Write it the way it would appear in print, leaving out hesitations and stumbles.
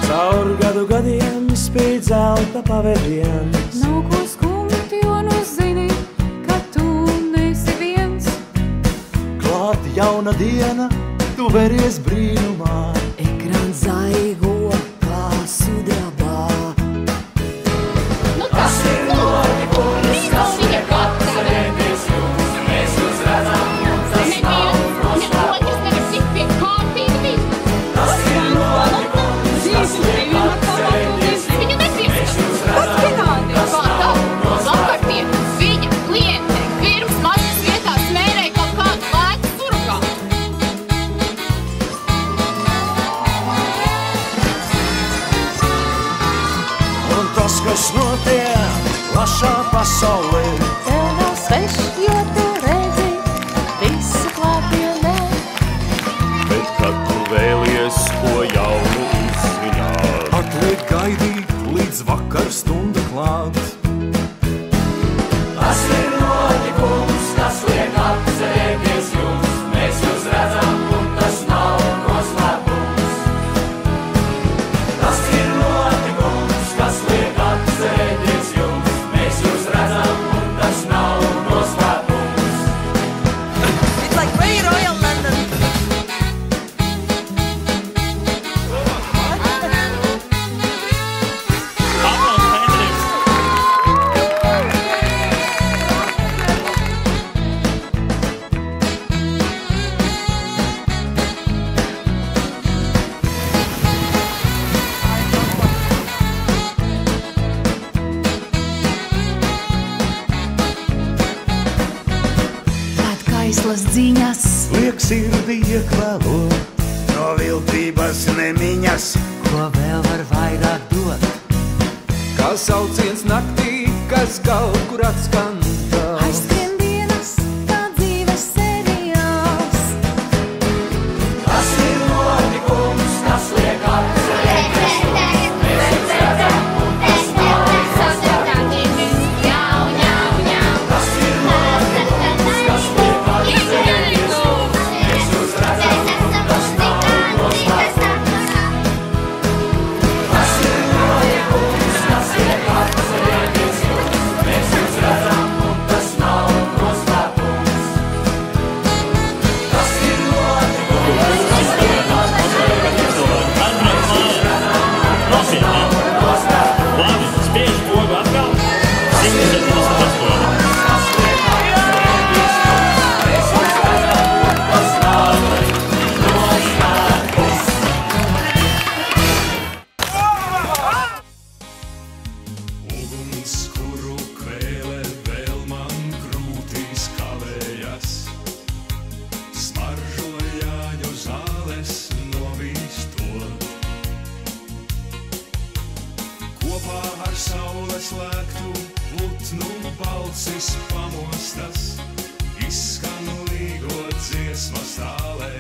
Caur gadu gadiem spīd zelta pavadiens. Nav ko skumt, jo nu zini, ka tu nesi viens. Klāt jauna diena, tu veries brīnumā. Ekrāns zaigo kā sudrabā. Nu tas ir notikums, kas liek atcerēties jums. Mēs jūs redzam, un tas nav noslēpums. Nekas tik pie kārtīgi. Tas ir notikums, kas liek atcerēties jums. Viņa neties. Mēs jūs redzam, un tas nav noslēpums. Viņa kliente pirms mašas vietā smērēja kaut kādu lētu surugā. Un tas, kas notiek plašā pasaulē, Tev nav svešs, jo tu redzi visu klātienē. Bet kad tu vēlies ko jaunu uzzināt, atliek gaidīt līdz vakar stunda klāt. Tas ir notikums, kas liek atcerēties jums. Mēs jūs redzam, un tas nav noslēpums. Tas ir notikums, kas liek atcerēties jums. Mēs jūs redzam, un tas nav noslēpums. It's like Ray Royal London. Tad kaislas dziņas, Liek sirdi iekvēlo, No viltības nemiņas, Ko vēl var vairāk dot? kā sauciens naktī, kas kaut kur atskan. aizskrien dienas, kā dzīves seriāls. Tas ir notikums, kas liek atcerēties jums. Mēs jūs redzam, un tas nav noslēpums. Tas ir notikums, kas liek atcerēties jums. Mēs jūs redzam, un tas nav noslēpums. Tas ir notikums, kas liek atcerēties jums. Mēs jūs redzam, un tas nav noslēpums. Tas ir notikums, kas liek atcerēties jums. labi, spiež pogu atkal. 178. Uguns, kuru kvēle vēl man krūtīs kavējas, smaržo jāņu zāles novīstot. Kopā ar saules lēktu putnu balsis pamostas, izskan līgot dziesmas tālē.